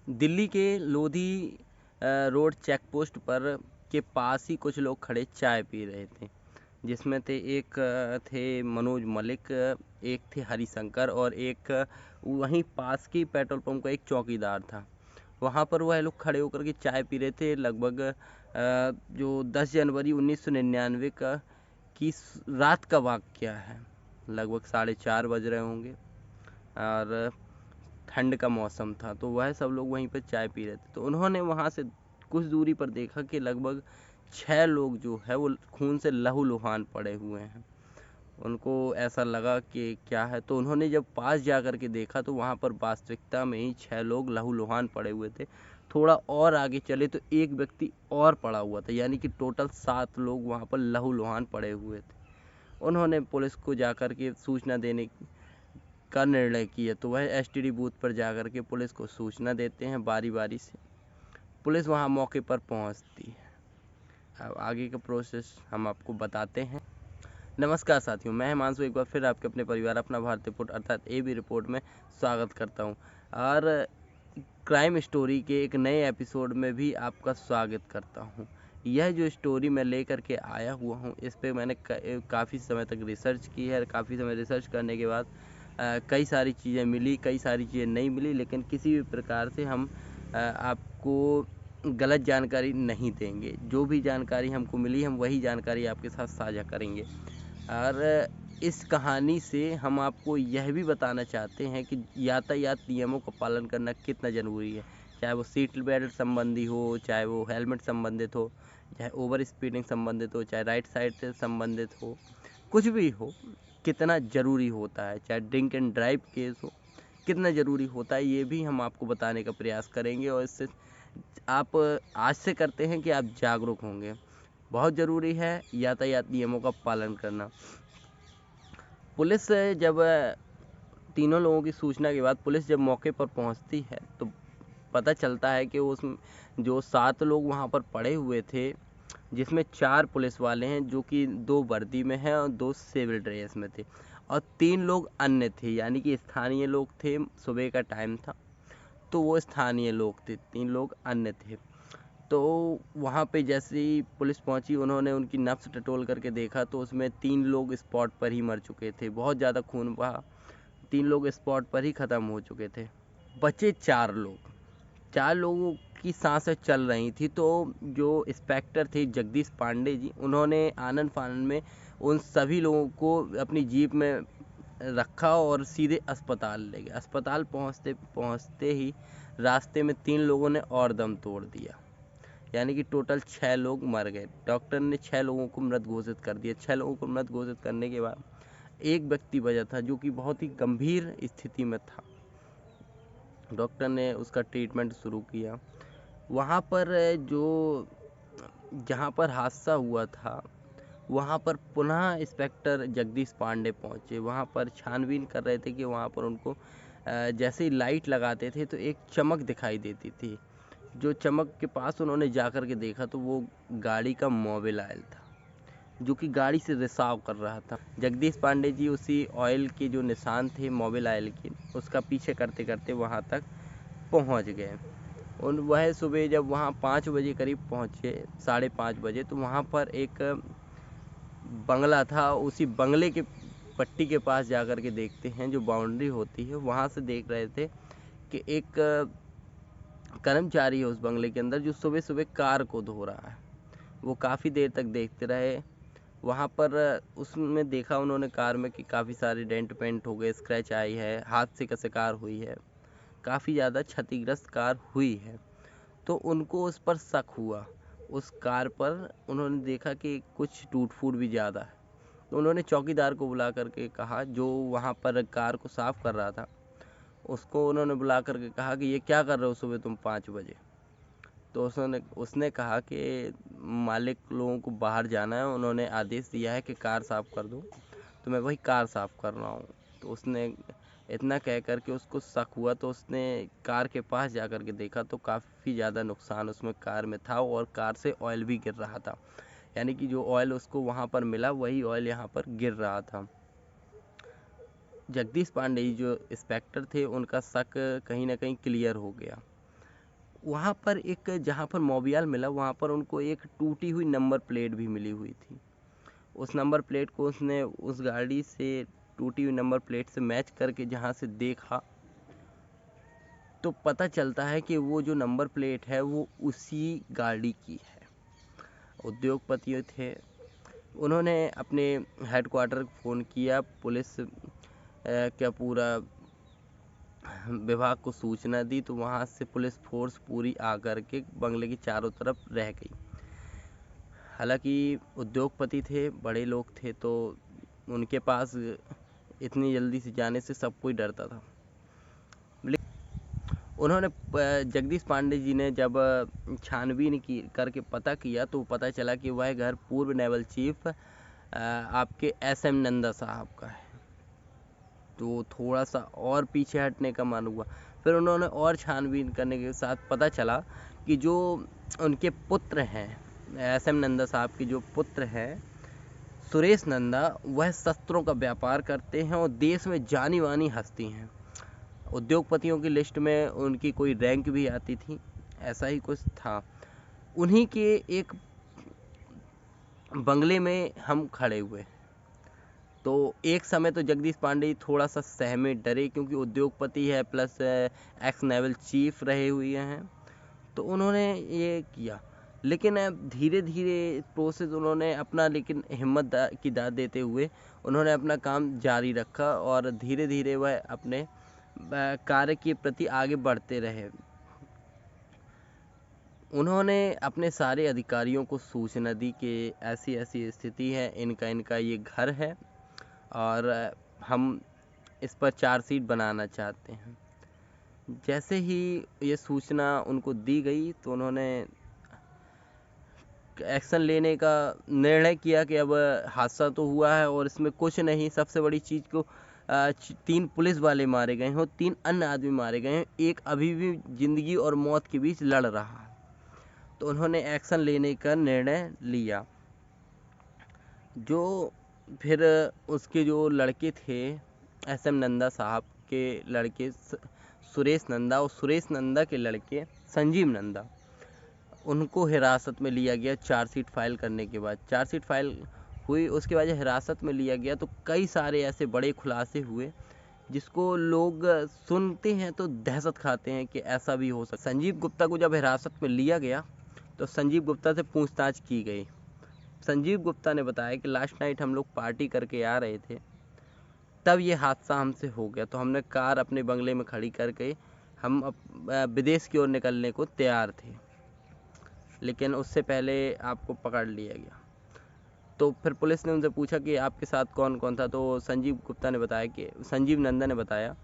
दिल्ली के Lodhi road check post पर के पास ही कुछ लोग खड़े चाय पी रहे थे, जिसमें थे एक थे मनोज मलिक, एक थे हरिशंकर और एक वहीं पास की पेट्रोल पंप का एक चौकीदार था। वहाँ पर वह लोग खड़े होकर के चाय पी रहे थे। लगभग जो 10 जनवरी 1999 का की रात का वाक़या है। लगभग 4:30 बज रहे होंगे और ठंड का मौसम था, तो वह सब लोग वहीं पर चाय पी रहे थे। तो उन्होंने वहाँ से कुछ दूरी पर देखा कि लगभग 6 लोग जो है वो खून से लहूलुहान पड़े हुए हैं। उनको ऐसा लगा कि क्या है, तो उन्होंने जब पास जा कर के देखा तो वहाँ पर वास्तविकता में ही 6 लोग लहूलुहान पड़े हुए थे। थोड़ा और आगे चले तो एक व्यक्ति और पड़ा हुआ था, यानी कि टोटल 7 लोग वहाँ पर लहूलुहान पड़े हुए थे। उन्होंने पुलिस को जाकर के सूचना देने का निर्णय किया, तो वह एसटीडी बूथ पर जाकर के पुलिस को सूचना देते हैं बारी बारी से। पुलिस वहाँ मौके पर पहुँचती है। अब आगे का प्रोसेस हम आपको बताते हैं। नमस्कार साथियों, मैं हिमांशु एक बार फिर आपके अपने परिवार अपना भारत रिपोर्ट अर्थात एबी रिपोर्ट में स्वागत करता हूं और क्राइम स्टोरी के एक नए एपिसोड में भी आपका स्वागत करता हूं। यह जो स्टोरी मैं लेकर के आया हुआ हूं, इस पे मैंने काफ़ी समय तक रिसर्च की है। काफ़ी समय रिसर्च करने के बाद कई सारी चीज़ें मिली, कई सारी चीज़ें नहीं मिली, लेकिन किसी भी प्रकार से हम आपको गलत जानकारी नहीं देंगे। जो भी जानकारी हमको मिली हम वही जानकारी आपके साथ साझा करेंगे। और इस कहानी से हम आपको यह भी बताना चाहते हैं कि यातायात नियमों का पालन करना कितना ज़रूरी है। चाहे वो सीट बेल्ट संबंधी हो, चाहे वो हेलमेट संबंधित हो, चाहे ओवर स्पीडिंग संबंधित हो, चाहे राइट साइड से संबंधित हो, कुछ भी हो, कितना ज़रूरी होता है। चाहे ड्रिंक एंड ड्राइव केस हो, कितना ज़रूरी होता है, ये भी हम आपको बताने का प्रयास करेंगे। और इससे आप आज से करते हैं कि आप जागरूक होंगे। बहुत ज़रूरी है यातायात नियमों का पालन करना। पुलिस जब तीनों लोगों की सूचना के बाद पुलिस जब मौके पर पहुंचती है तो पता चलता है कि उस जो 7 लोग वहां पर पड़े हुए थे, जिसमें 4 पुलिस वाले हैं जो कि 2 वर्दी में हैं और 2 सिविल ड्रेस में थे, और 3 लोग अन्य थे, यानी कि स्थानीय लोग थे। सुबह का टाइम था तो वो स्थानीय लोग थे, 3 लोग अन्य थे। तो वहाँ पे जैसे ही पुलिस पहुंची उन्होंने उनकी नब्ज़ टटोल करके देखा तो उसमें 3 लोग स्पॉट पर ही मर चुके थे। बहुत ज़्यादा खून बहा, 3 लोग स्पॉट पर ही ख़त्म हो चुके थे। बचे 4 लोग। 4 लोगों की सांसें चल रही थी। तो जो इंस्पेक्टर थे जगदीश पांडे जी, उन्होंने आनन फानन में उन सभी लोगों को अपनी जीप में रखा और सीधे अस्पताल ले गए। अस्पताल पहुंचते पहुंचते ही रास्ते में 3 लोगों ने और दम तोड़ दिया, यानी कि टोटल 6 लोग मर गए। डॉक्टर ने 6 लोगों को मृत घोषित कर दिया। 6 लोगों को मृत घोषित करने के बाद एक व्यक्ति बचा था जो कि बहुत ही गंभीर स्थिति में था। डॉक्टर ने उसका ट्रीटमेंट शुरू किया। वहाँ पर जो जहाँ पर हादसा हुआ था वहाँ पर पुनः इंस्पेक्टर जगदीश पांडे पहुँचे। वहाँ पर छानबीन कर रहे थे कि वहाँ पर उनको जैसे ही लाइट लगाते थे तो एक चमक दिखाई देती थी। जो चमक के पास उन्होंने जाकर के देखा तो वो गाड़ी का मोबिल ऑयल था, जो कि गाड़ी से रिसाव कर रहा था। जगदीश पांडे जी उसी ऑयल के जो निशान थे मोबिल ऑयल के, उसका पीछे करते करते वहाँ तक पहुँच गए। और वह सुबह जब वहाँ 5 बजे करीब पहुँचे, 5:30 बजे, तो वहाँ पर एक बंगला था। उसी बंगले के पट्टी के पास जाकर के देखते हैं, जो बाउंड्री होती है वहाँ से देख रहे थे कि एक कर्मचारी है उस बंगले के अंदर जो सुबह सुबह कार को धो रहा है। वो काफ़ी देर तक देखते रहे। वहाँ पर उसमें देखा उन्होंने कार में कि काफ़ी सारे डेंट पेंट हो गए, स्क्रैच आई है, हादसे का शिकार हुई है, काफ़ी ज़्यादा क्षतिग्रस्त कार हुई है। तो उनको उस पर शक हुआ। उस कार पर उन्होंने देखा कि कुछ टूट फूट भी ज़्यादा है। तो उन्होंने चौकीदार को बुला करके कहा, जो वहाँ पर कार को साफ़ कर रहा था, उसको उन्होंने बुला करके कहा कि ये क्या कर रहे हो सुबह तुम 5 बजे। तो उसने कहा कि मालिक लोगों को बाहर जाना है, उन्होंने आदेश दिया है कि कार साफ़ कर दो, तो मैं वही कार साफ़ कर रहा हूँ। तो उसने इतना कह कर के उसको शक हुआ तो उसने कार के पास जा कर के देखा तो काफ़ी ज़्यादा नुकसान उसमें कार में था और कार से ऑयल भी गिर रहा था, यानी कि जो ऑयल उसको वहाँ पर मिला वही ऑयल यहाँ पर गिर रहा था। जगदीश पांडे जी जो इंस्पेक्टर थे उनका शक कहीं ना कहीं क्लियर हो गया। वहाँ पर एक जहाँ पर मोबियल मिला वहाँ पर उनको एक टूटी हुई नंबर प्लेट भी मिली हुई थी। उस नंबर प्लेट को उसने उस गाड़ी से टूटी हुई नंबर प्लेट से मैच करके जहाँ से देखा तो पता चलता है कि वो जो नंबर प्लेट है वो उसी गाड़ी की है। उद्योगपति थे, उन्होंने अपने हेडक्वार्टर फ़ोन किया, पुलिस का पूरा विभाग को सूचना दी, तो वहाँ से पुलिस फोर्स पूरी आकर के बंगले के चारों तरफ रह गई। हालांकि उद्योगपति थे, बड़े लोग थे, तो उनके पास इतनी जल्दी से जाने से सब कोई डरता था। उन्होंने जगदीश पांडे जी ने जब छानबीन की करके पता किया तो पता चला कि वह घर पूर्व नेवल चीफ आपके SM नंदा साहब का है। तो थोड़ा सा और पीछे हटने का मन हुआ। फिर उन्होंने और छानबीन करने के साथ पता चला कि जो उनके पुत्र हैं, SM नंदा साहब के जो पुत्र हैं सुरेश नंदा, वह शस्त्रों का व्यापार करते हैं और देश में जानी मानी हस्ती हैं। उद्योगपतियों की लिस्ट में उनकी कोई रैंक भी आती थी, ऐसा ही कुछ था। उन्हीं के एक बंगले में हम खड़े हुए। तो एक समय तो जगदीश पांडे थोड़ा सा सहमे, डरे, क्योंकि उद्योगपति है प्लस एक्स नेवल चीफ रहे हुए हैं। तो उन्होंने ये किया, लेकिन धीरे धीरे प्रोसेस उन्होंने अपना, लेकिन हिम्मत की दाद देते हुए उन्होंने अपना काम जारी रखा और धीरे धीरे वह अपने कार्य के प्रति आगे बढ़ते रहे। उन्होंने अपने सारे अधिकारियों को सूचना दी कि ऐसी ऐसी स्थिति है, इनका ये घर है और हम इस पर चार्जशीट बनाना चाहते हैं। जैसे ही ये सूचना उनको दी गई तो उन्होंने एक्शन लेने का निर्णय किया कि अब हादसा तो हुआ है और इसमें कुछ नहीं, सबसे बड़ी चीज़ को 3 पुलिस वाले मारे गए हैं और 3 अन्य आदमी मारे गए हैं, एक अभी भी ज़िंदगी और मौत के बीच लड़ रहा है। तो उन्होंने एक्शन लेने का निर्णय लिया। जो फिर उसके जो लड़के थे, SM नंदा साहब के लड़के सुरेश नंदा और सुरेश नंदा के लड़के संजीव नंदा, उनको हिरासत में लिया गया। चार्जशीट फाइल करने के बाद, चार्जशीट फाइल हुई, उसके बाद हिरासत में लिया गया तो कई सारे ऐसे बड़े खुलासे हुए जिसको लोग सुनते हैं तो दहशत खाते हैं कि ऐसा भी हो सकता। संजीव गुप्ता को जब हिरासत में लिया गया तो संजीव गुप्ता से पूछताछ की गई। संजीव गुप्ता ने बताया कि लास्ट नाइट हम लोग पार्टी करके आ रहे थे, तब ये हादसा हमसे हो गया। तो हमने कार अपने बंगले में खड़ी करके हम विदेश की ओर निकलने को तैयार थे, लेकिन उससे पहले आपको पकड़ लिया गया। तो फिर पुलिस ने उनसे पूछा कि आपके साथ कौन कौन था, तो संजीव गुप्ता ने बताया कि संजीव नंदा ने बताया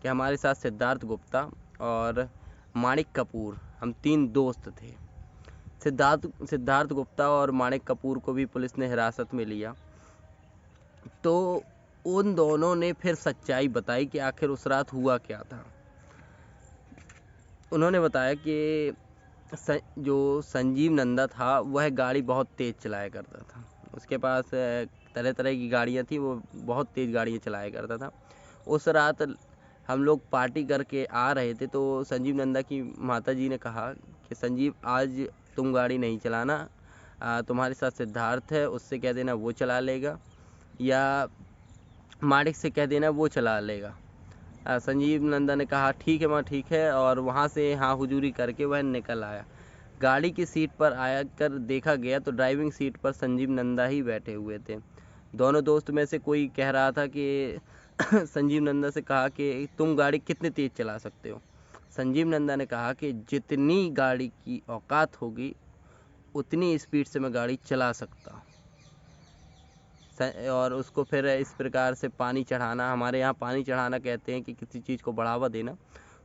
कि हमारे साथ सिद्धार्थ गुप्ता और माणिक कपूर, हम 3 दोस्त थे। सिद्धार्थ गुप्ता और माणिक कपूर को भी पुलिस ने हिरासत में लिया। तो उन दोनों ने फिर सच्चाई बताई कि आखिर उस रात हुआ क्या था। उन्होंने बताया कि जो संजीव नंदा था वह गाड़ी बहुत तेज़ चलाया करता था, उसके पास तरह तरह की गाड़ियाँ थी, वो बहुत तेज़ गाड़ियाँ चलाया करता था। उस रात हम लोग पार्टी करके आ रहे थे तो संजीव नंदा की माताजी ने कहा कि संजीव आज तुम गाड़ी नहीं चलाना, तुम्हारे साथ सिद्धार्थ है, उससे कह देना वो चला लेगा, या माणिक से कह देना वो चला लेगा। संजीव नंदा ने कहा ठीक है माँ, ठीक है, और वहाँ से हाँ हुजूरी करके वह निकल आया। गाड़ी की सीट पर आया कर देखा गया तो ड्राइविंग सीट पर संजीव नंदा ही बैठे हुए थे। दोनों दोस्त में से कोई कह रहा था कि संजीव नंदा से कहा कि तुम गाड़ी कितनी तेज़ चला सकते हो। संजीव नंदा ने कहा कि जितनी गाड़ी की औकात होगी उतनी स्पीड से मैं गाड़ी चला सकता। और उसको फिर इस प्रकार से पानी चढ़ाना, हमारे यहाँ पानी चढ़ाना कहते हैं कि किसी चीज़ को बढ़ावा देना,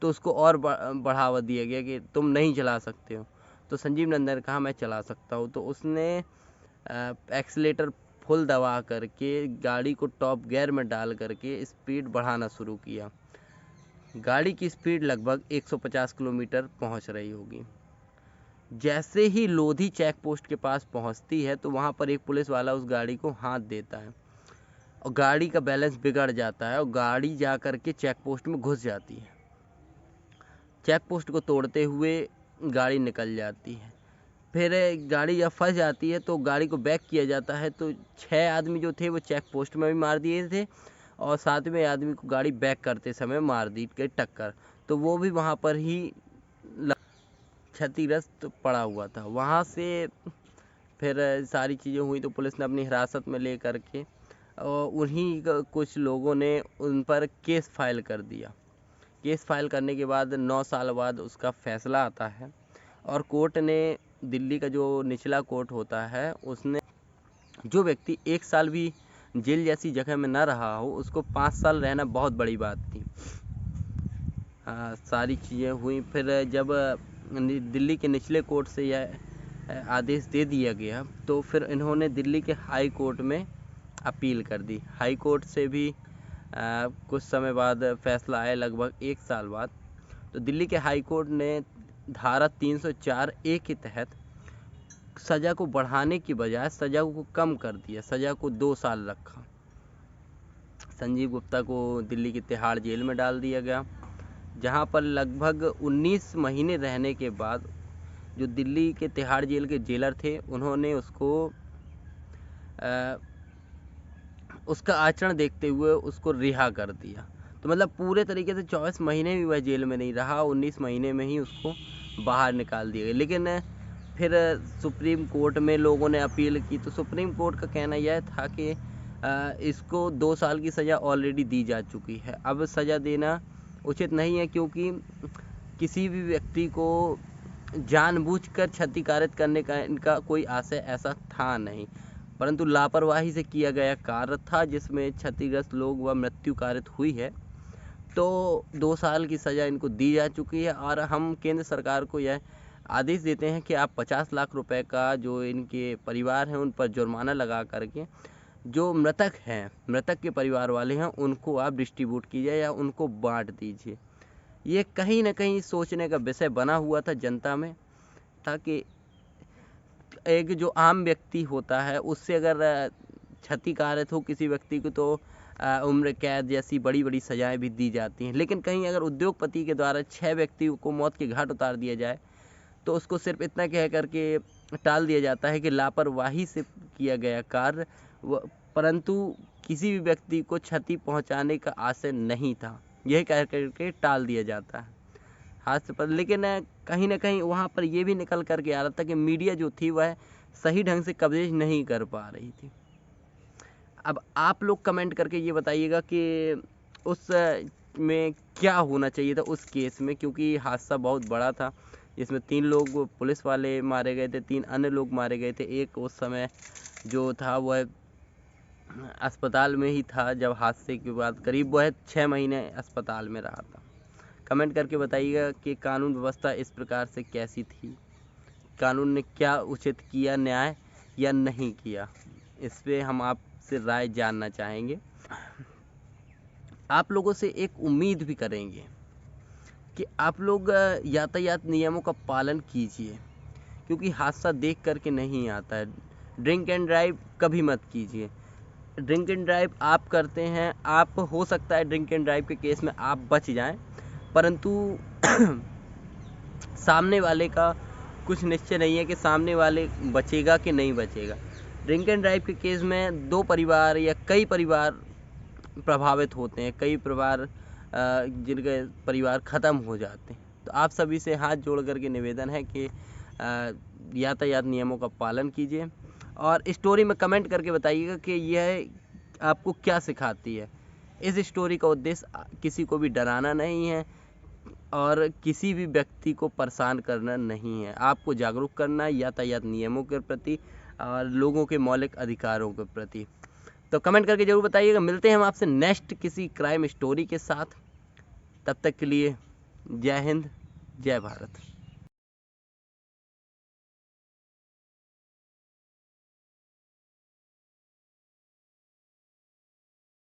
तो उसको और बढ़ावा दिया गया कि तुम नहीं चला सकते हो। तो संजीव नंदा ने कहा मैं चला सकता हूँ। तो उसने एक्सीलेटर फुल दबा करके गाड़ी को टॉप गियर में डाल करके स्पीड बढ़ाना शुरू किया। गाड़ी की स्पीड लगभग 150 किलोमीटर पहुँच रही होगी। जैसे ही लोधी चेक पोस्ट के पास पहुंचती है तो वहां पर एक पुलिस वाला उस गाड़ी को हाथ देता है और गाड़ी का बैलेंस बिगड़ जाता है और गाड़ी जा कर के चेक पोस्ट में घुस जाती है। चेक पोस्ट को तोड़ते हुए गाड़ी निकल जाती है। फिर गाड़ी जब फंस जाती है तो गाड़ी को बैक किया जाता है, तो 6 आदमी जो थे वो चेक पोस्ट में भी मार दिए थे और 7वें आदमी को गाड़ी बैक करते समय मार दी गई टक्कर, तो वो भी वहाँ पर ही क्षतिग्रस्त पड़ा हुआ था। वहाँ से फिर सारी चीज़ें हुई तो पुलिस ने अपनी हिरासत में ले करके और उन्हीं कुछ लोगों ने उन पर केस फाइल कर दिया। केस फाइल करने के बाद 9 साल बाद उसका फैसला आता है और कोर्ट ने, दिल्ली का जो निचला कोर्ट होता है, उसने जो व्यक्ति 1 साल भी जेल जैसी जगह में ना रहा हो उसको 5 साल रहना बहुत बड़ी बात थी। सारी चीज़ें हुई। फिर जब दिल्ली के निचले कोर्ट से यह आदेश दे दिया गया तो फिर इन्होंने दिल्ली के हाई कोर्ट में अपील कर दी। हाई कोर्ट से भी कुछ समय बाद फैसला आया, लगभग 1 साल बाद। तो दिल्ली के हाई कोर्ट ने धारा 304A के तहत सज़ा को बढ़ाने की बजाय सज़ा को कम कर दिया, सज़ा को 2 साल रखा। संजीव गुप्ता को दिल्ली की तिहाड़ जेल में डाल दिया गया, जहां पर लगभग 19 महीने रहने के बाद जो दिल्ली के तिहाड़ जेल के जेलर थे उन्होंने उसका आचरण देखते हुए उसको रिहा कर दिया। तो मतलब पूरे तरीके से 24 महीने भी वह जेल में नहीं रहा, 19 महीने में ही उसको बाहर निकाल दिया गया। लेकिन फिर सुप्रीम कोर्ट में लोगों ने अपील की तो सुप्रीम कोर्ट का कहना यह था कि इसको 2 साल की सज़ा ऑलरेडी दी जा चुकी है, अब सज़ा देना उचित नहीं है, क्योंकि किसी भी व्यक्ति को जानबूझकर क्षतिकारित करने का इनका कोई आशय ऐसा था नहीं, परंतु लापरवाही से किया गया कार्य था जिसमें क्षतिग्रस्त लोग व मृत्यु कारित हुई है। तो 2 साल की सज़ा इनको दी जा चुकी है और हम केंद्र सरकार को यह आदेश देते हैं कि आप 50 लाख रुपए का जो इनके परिवार हैं उन पर जुर्माना लगा करके जो मृतक हैं, मृतक के परिवार वाले हैं, उनको आप डिस्ट्रीब्यूट कीजिए या उनको बांट दीजिए। ये कहीं ना कहीं सोचने का विषय बना हुआ था जनता में, ताकि एक जो आम व्यक्ति होता है उससे अगर क्षतिकारित हो किसी व्यक्ति को तो उम्र कैद जैसी बड़ी बड़ी सजाएं भी दी जाती हैं, लेकिन कहीं अगर उद्योगपति के द्वारा 6 व्यक्तियों को मौत के घाट उतार दिया जाए तो उसको सिर्फ इतना कह करके टाल दिया जाता है कि लापरवाही से किया गया कार्य, परंतु किसी भी व्यक्ति को क्षति पहुंचाने का आशय नहीं था, यह कह करके टाल दिया जाता है हाथ पर। लेकिन कहीं ना कहीं वहाँ पर यह भी निकल करके आ रहा था कि मीडिया जो थी वह सही ढंग से कवरेज नहीं कर पा रही थी। अब आप लोग कमेंट करके ये बताइएगा कि उस में क्या होना चाहिए था उस केस में, क्योंकि हादसा बहुत बड़ा था जिसमें 3 लोग पुलिस वाले मारे गए थे, 3 अन्य लोग मारे गए थे। एक उस समय जो था वह अस्पताल में ही था जब हादसे के बाद, करीब वह 6 महीने अस्पताल में रहा था। कमेंट करके बताइएगा कि कानून व्यवस्था इस प्रकार से कैसी थी, कानून ने क्या उचित किया, न्याय या नहीं किया, इस पे हम आपसे राय जानना चाहेंगे। आप लोगों से एक उम्मीद भी करेंगे कि आप लोग यातायात नियमों का पालन कीजिए, क्योंकि हादसा देख करके नहीं आता है। ड्रिंक एंड ड्राइव कभी मत कीजिए। ड्रिंक एंड ड्राइव आप करते हैं, आप हो सकता है ड्रिंक एंड ड्राइव के केस में आप बच जाएं, परंतु सामने वाले का कुछ निश्चय नहीं है कि सामने वाले बचेगा कि नहीं बचेगा। ड्रिंक एंड ड्राइव के केस में 2 परिवार या कई परिवार प्रभावित होते हैं, कई परिवार जिनके परिवार ख़त्म हो जाते हैं। तो आप सभी से हाथ जोड़ करके निवेदन है कि यातायात नियमों का पालन कीजिए और स्टोरी में कमेंट करके बताइएगा कि यह आपको क्या सिखाती है। इस स्टोरी का उद्देश्य किसी को भी डराना नहीं है और किसी भी व्यक्ति को परेशान करना नहीं है, आपको जागरूक करना है यातायात नियमों के प्रति और लोगों के मौलिक अधिकारों के प्रति। तो कमेंट करके ज़रूर बताइएगा। मिलते हैं हम आपसे नेक्स्ट किसी क्राइम स्टोरी के साथ, तब तक के लिए जय हिंद, जय भारत।